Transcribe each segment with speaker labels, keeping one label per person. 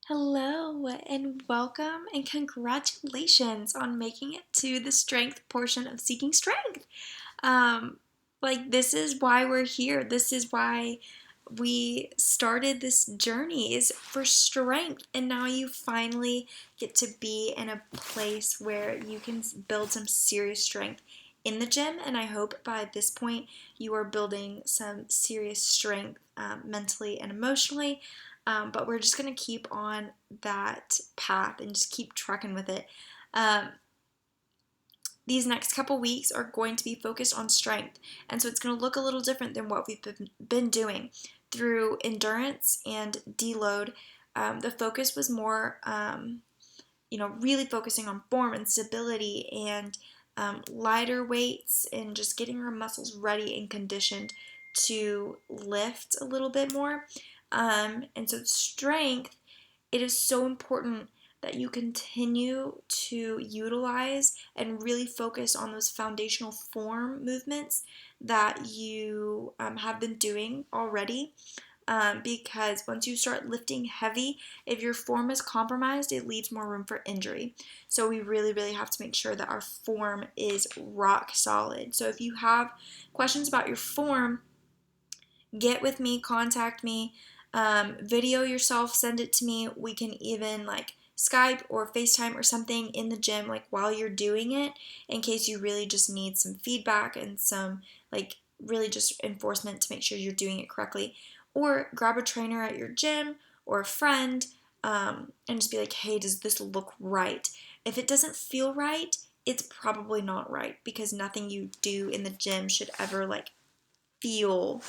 Speaker 1: Hello and welcome and congratulations on making it to the strength portion of Seeking Strength. Um, this is why we're here. This is why we started this journey is for strength, and now you finally get to be in a place where you can build some serious strength in the gym. And I hope by this point you are building some serious strength mentally and emotionally. But we're just going to keep on that path and just keep trucking with it. Um, these next couple weeks are going to be focused on strength. And so it's going to look a little different than what we've been doing through endurance and deload. The focus was more, really focusing on form and stability and lighter weights and just getting our muscles ready and conditioned to lift a little bit more. And so strength, it is so important that you continue to utilize and really focus on those foundational form movements that you have been doing already. Because once you start lifting heavy, if your form is compromised, it leaves more room for injury. So we really, really have to make sure that our form is rock solid. So if you have questions about your form, get with me, contact me, video yourself, send it to me. We can even Skype or FaceTime or something in the gym while you're doing it, in case you really just need some feedback and some really just enforcement to make sure you're doing it correctly. Or grab a trainer at your gym or a friend, and just be like, hey, does this look right? If it doesn't feel right, it's probably not right, because nothing you do in the gym should ever feel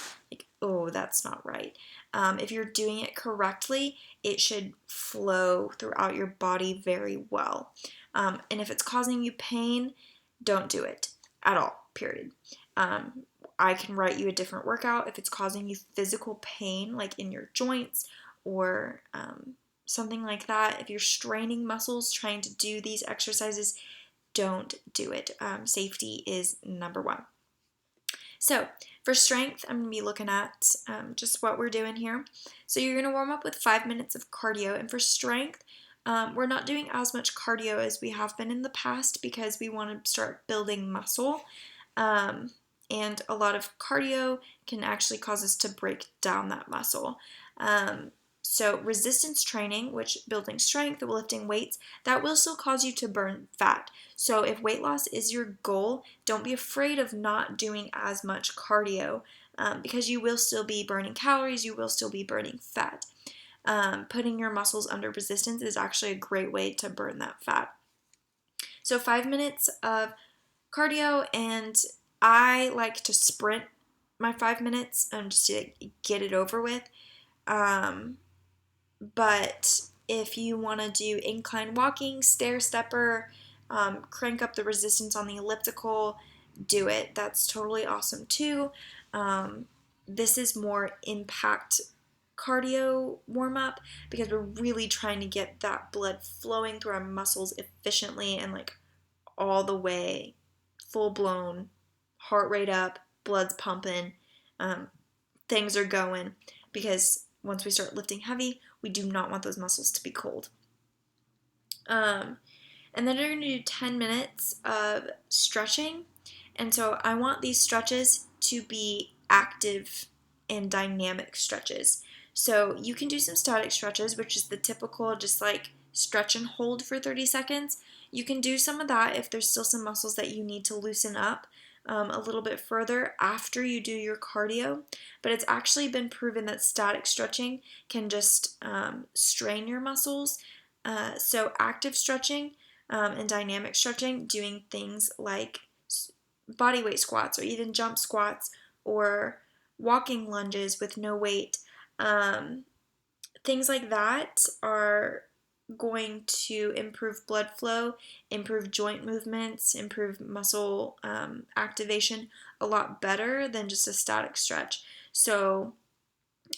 Speaker 1: oh, that's not right. If you're doing it correctly, it should flow throughout your body very well. And if it's causing you pain, don't do it at all, period. I can write you a different workout if it's causing you physical pain, like in your joints or something like that. If you're straining muscles trying to do these exercises, don't do it. Safety is number one. So for strength, I'm going to be looking at just what we're doing here. So you're going to warm up with 5 minutes of cardio. And for strength, we're not doing as much cardio as we have been in the past, because we want to start building muscle. And a lot of cardio can actually cause us to break down that muscle. So resistance training, which building strength, lifting weights, that will still cause you to burn fat. So if weight loss is your goal, don't be afraid of not doing as much cardio, because you will still be burning calories, you will still be burning fat. Putting your muscles under resistance is actually a great way to burn that fat. So 5 minutes of cardio, and I like to sprint my 5 minutes just to get it over with. But if you want to do incline walking, stair stepper, crank up the resistance on the elliptical, do it. That's totally awesome too. This is more impact cardio warm up, because we're really trying to get that blood flowing through our muscles efficiently and all the way, full blown, heart rate up, blood's pumping, things are going, because once we start lifting heavy, we do not want those muscles to be cold. And then you're going to do 10 minutes of stretching. And so I want these stretches to be active and dynamic stretches. So you can do some static stretches, which is the typical just stretch and hold for 30 seconds. You can do some of that if there's still some muscles that you need to loosen up a little bit further after you do your cardio. But it's actually been proven that static stretching can just strain your muscles. So active stretching and dynamic stretching, doing things like body weight squats or even jump squats or walking lunges with no weight, things like that are going to improve blood flow, improve joint movements, improve muscle activation a lot better than just a static stretch. So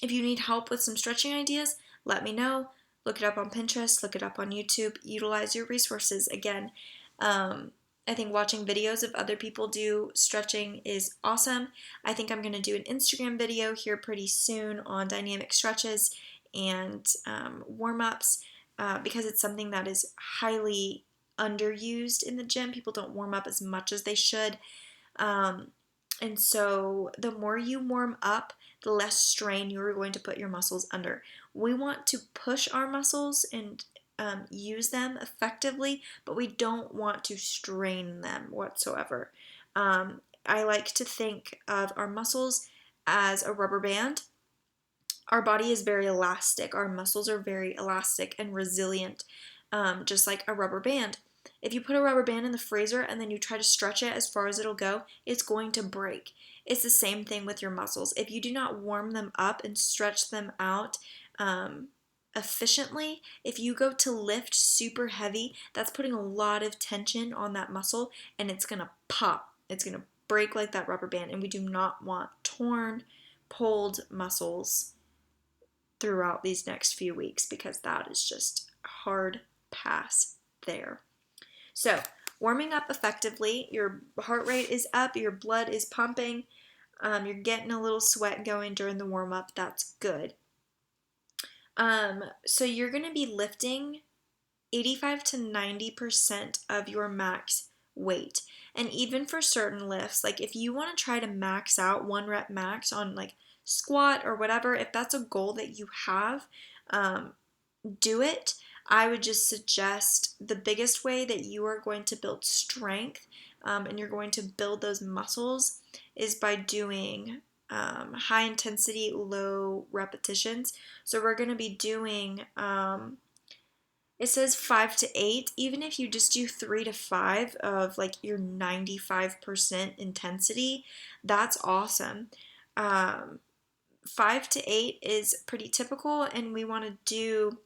Speaker 1: if you need help with some stretching ideas, let me know. Look it up on Pinterest, look it up on YouTube, utilize your resources. Again, I think watching videos of other people do stretching is awesome. I think I'm going to do an Instagram video here pretty soon on dynamic stretches and warm-ups because it's something that is highly underused in the gym. People don't warm up as much as they should. And so the more you warm up, the less strain you're going to put your muscles under. We want to push our muscles and use them effectively, but we don't want to strain them whatsoever. I like to think of our muscles as a rubber band. Our body is very elastic. Our muscles are very elastic and resilient, just like a rubber band. If you put a rubber band in the freezer and then you try to stretch it as far as it'll go, it's going to break. It's the same thing with your muscles. If you do not warm them up and stretch them out efficiently, if you go to lift super heavy, that's putting a lot of tension on that muscle and it's going to pop. It's going to break like that rubber band, and we do not want torn, pulled muscles throughout these next few weeks because that is just a hard pass there. So, warming up effectively, your heart rate is up, your blood is pumping, you're getting a little sweat going during the warm up. That's good. So, you're going to be lifting 85 to 90% of your max weight. And even for certain lifts, like if you want to try to max out 1 rep max on like squat or whatever, if that's a goal that you have, do it. I would just suggest the biggest way that you are going to build strength and you're going to build those muscles is by doing high intensity, low repetitions. So we're going to be doing, it says 5 to 8. Even if you just do 3 to 5 of like your 95% intensity, that's awesome. 5 to 8 is pretty typical, and we want to do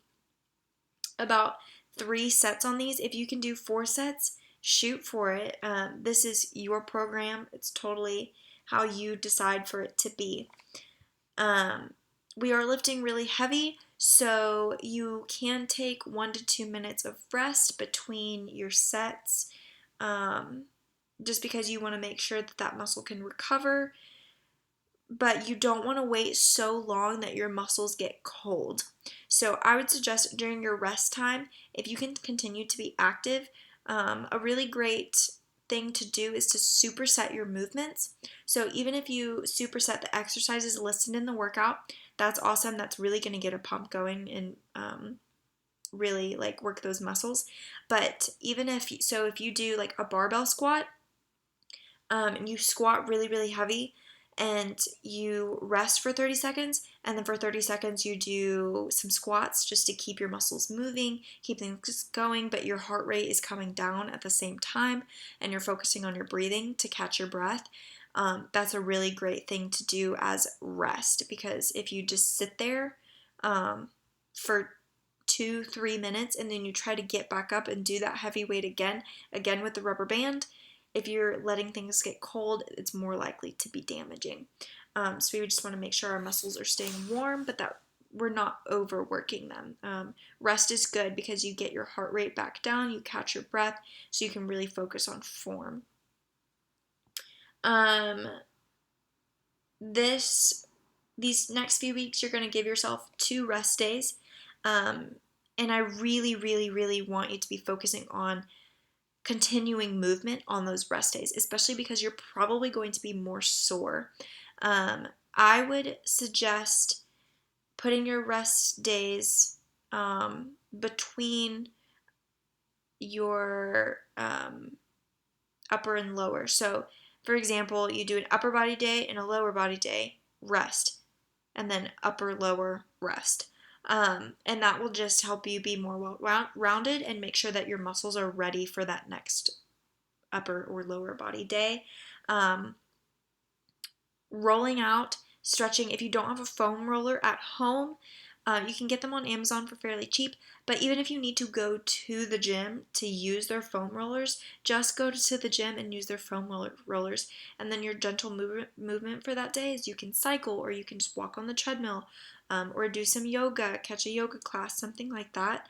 Speaker 1: about 3 sets on these. If you can do 4 sets, shoot for it. This is your program. It's totally how you decide for it to be. We are lifting really heavy, so you can take 1 to 2 minutes of rest between your sets, just because you want to make sure that that muscle can recover. But you don't want to wait so long that your muscles get cold. So I would suggest during your rest time, if you can continue to be active, a really great thing to do is to superset your movements. So even if you superset the exercises listed in the workout, that's awesome. That's really going to get a pump going and really like work those muscles. But even if you do like a barbell squat, and you squat really, really heavy, and you rest for 30 seconds, and then for 30 seconds you do some squats just to keep your muscles moving, keep things going, but your heart rate is coming down at the same time, and you're focusing on your breathing to catch your breath. That's a really great thing to do as rest, because if you just sit there for 2-3 minutes and then you try to get back up and do that heavy weight again with the rubber band, if you're letting things get cold, it's more likely to be damaging. So we just want to make sure our muscles are staying warm, but that we're not overworking them. Rest is good because you get your heart rate back down, you catch your breath, so you can really focus on form. These next few weeks, you're going to give yourself 2 rest days. And I really, really, really want you to be focusing on continuing movement on those rest days, especially because you're probably going to be more sore. I would suggest putting your rest days between your upper and lower. So, for example, you do an upper body day and a lower body day, rest, and then upper, lower, rest. And that will just help you be more well-rounded and make sure that your muscles are ready for that next upper or lower body day. Rolling out, stretching. If you don't have a foam roller at home, you can get them on Amazon for fairly cheap. But even if you need to go to the gym to use their foam rollers, just go to the gym and use their foam rollers. And then your gentle movement for that day is you can cycle, or you can just walk on the treadmill, or do some yoga, catch a yoga class, something like that.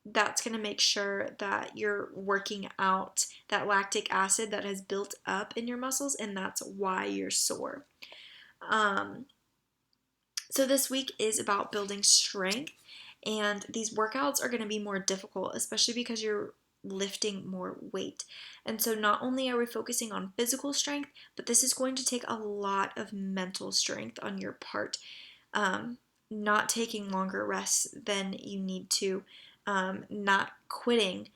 Speaker 1: That's going to make sure that you're working out that lactic acid that has built up in your muscles, and that's why you're sore. So this week is about building strength, and these workouts are going to be more difficult, especially because you're lifting more weight. And so not only are we focusing on physical strength, but this is going to take a lot of mental strength on your part. Not taking longer rests than you need to, not quitting,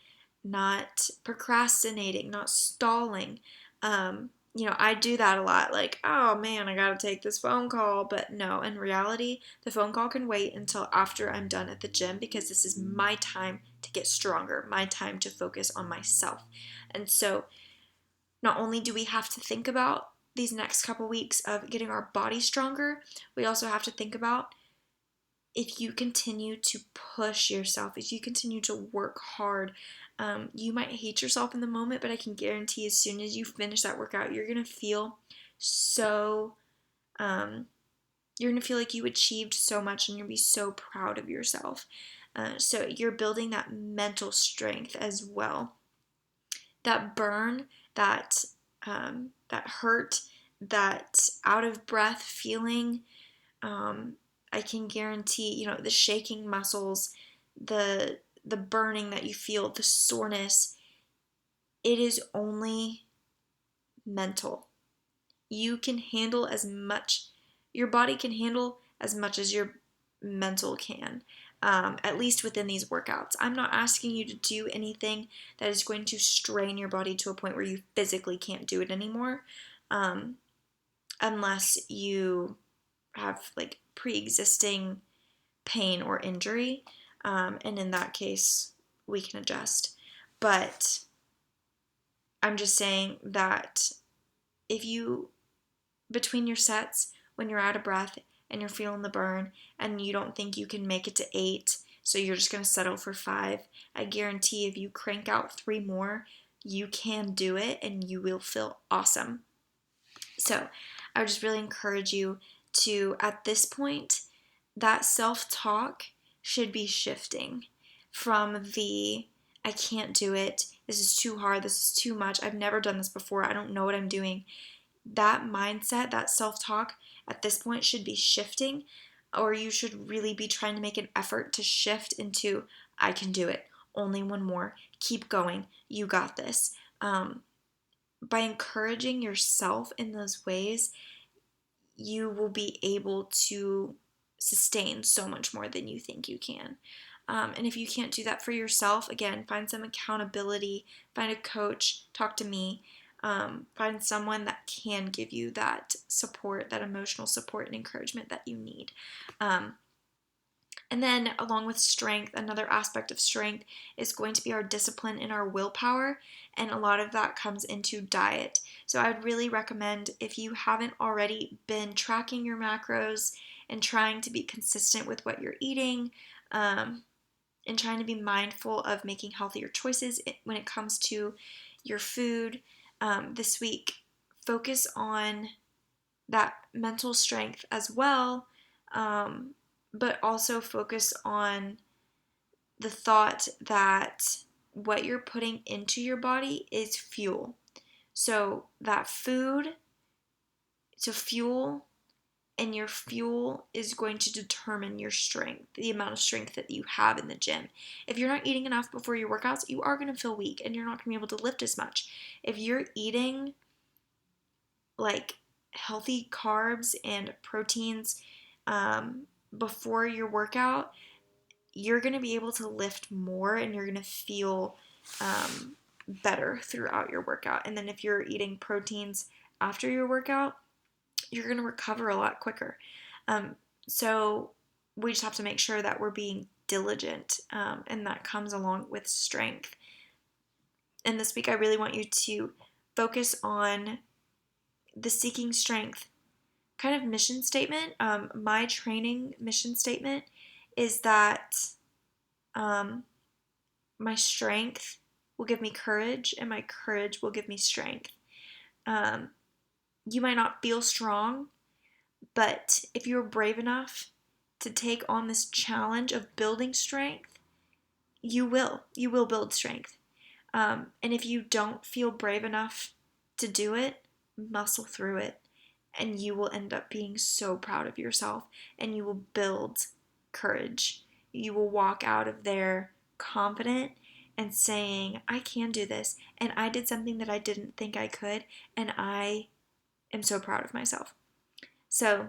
Speaker 1: not procrastinating, not stalling. I do that a lot. Like, oh man, I gotta take this phone call. But no, in reality, the phone call can wait until after I'm done at the gym because this is my time to get stronger, my time to focus on myself. And so, not only do we have to think about these next couple weeks of getting our body stronger, we also have to think about if you continue to push yourself, if you continue to work hard, you might hate yourself in the moment, but I can guarantee as soon as you finish that workout, you're going to feel so, you're going to feel like you achieved so much and you'll be so proud of yourself. So you're building that mental strength as well. That burn, that hurt, that out of breath feeling, I can guarantee, the shaking muscles, the burning that you feel, the soreness, it is only mental. You can handle as much, your body can handle as much as your mental can, at least within these workouts. I'm not asking you to do anything that is going to strain your body to a point where you physically can't do it anymore, unless you have like pre-existing pain or injury, and in that case we can adjust. But I'm just saying that if you, between your sets, when you're out of breath and you're feeling the burn and you don't think you can make it to 8, so you're just going to settle for 5, I guarantee if you crank out 3 more, you can do it and you will feel awesome. So I would just really encourage you to, at this point, that self-talk should be shifting from the I can't do it, this is too hard, this is too much, I've never done this before, I don't know what I'm doing. That mindset, that self-talk at this point should be shifting, or you should really be trying to make an effort to shift into I can do it, only one more, keep going, you got this. By encouraging yourself in those ways, you will be able to sustain so much more than you think you can. And if you can't do that for yourself, again, find some accountability, find a coach, talk to me, find someone that can give you that support, that emotional support and encouragement that you need. And then, along with strength, another aspect of strength is going to be our discipline and our willpower, and a lot of that comes into diet. So, I would really recommend, if you haven't already been tracking your macros and trying to be consistent with what you're eating, and trying to be mindful of making healthier choices when it comes to your food, this week, focus on that mental strength as well. But also focus on the thought that what you're putting into your body is fuel. So that food to fuel, and your fuel is going to determine your strength, the amount of strength that you have in the gym. If you're not eating enough before your workouts, you are going to feel weak and you're not going to be able to lift as much. If you're eating like healthy carbs and proteins, before your workout, you're going to be able to lift more and you're going to feel better throughout your workout. And then if you're eating proteins after your workout, you're going to recover a lot quicker. So we just have to make sure that we're being diligent, and that comes along with strength. And this week I really want you to focus on the Seeking Strength kind of mission statement. My training mission statement is that my strength will give me courage and my courage will give me strength. You might not feel strong, but if you're brave enough to take on this challenge of building strength, you will build strength. And if you don't feel brave enough to do it, muscle through it. and you will end up being so proud of yourself, and you will build courage. You will walk out of there confident and saying, I can do this, and I did something that I didn't think I could, and I am so proud of myself. So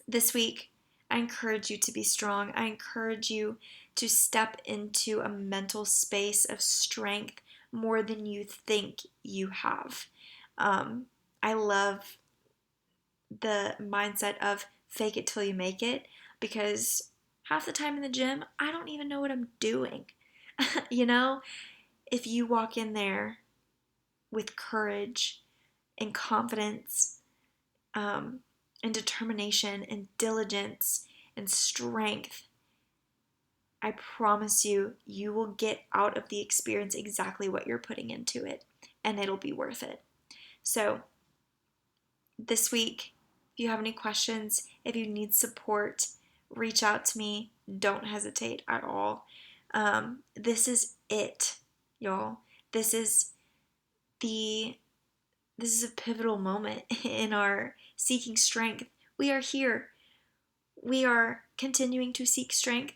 Speaker 1: this week, I encourage you to be strong. I encourage you to step into a mental space of strength more than you think you have. I love the mindset of fake it till you make it, because half the time in the gym, I don't even know what I'm doing. You know, if you walk in there with courage and confidence, and determination and diligence and strength, I promise you, you will get out of the experience exactly what you're putting into it, and it'll be worth it. So this week, if you have any questions, if you need support, reach out to me. Don't hesitate at all. This is it, y'all. This is the this is a pivotal moment in our seeking strength. We are here. We are continuing to seek strength,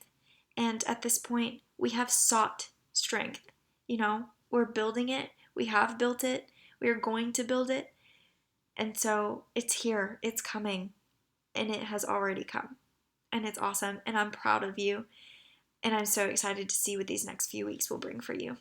Speaker 1: and at this point, we have sought strength. You know, we're building it. We have built it. We are going to build it. And so it's here, it's coming, and it has already come. And it's awesome, and I'm proud of you. And I'm so excited to see what these next few weeks will bring for you.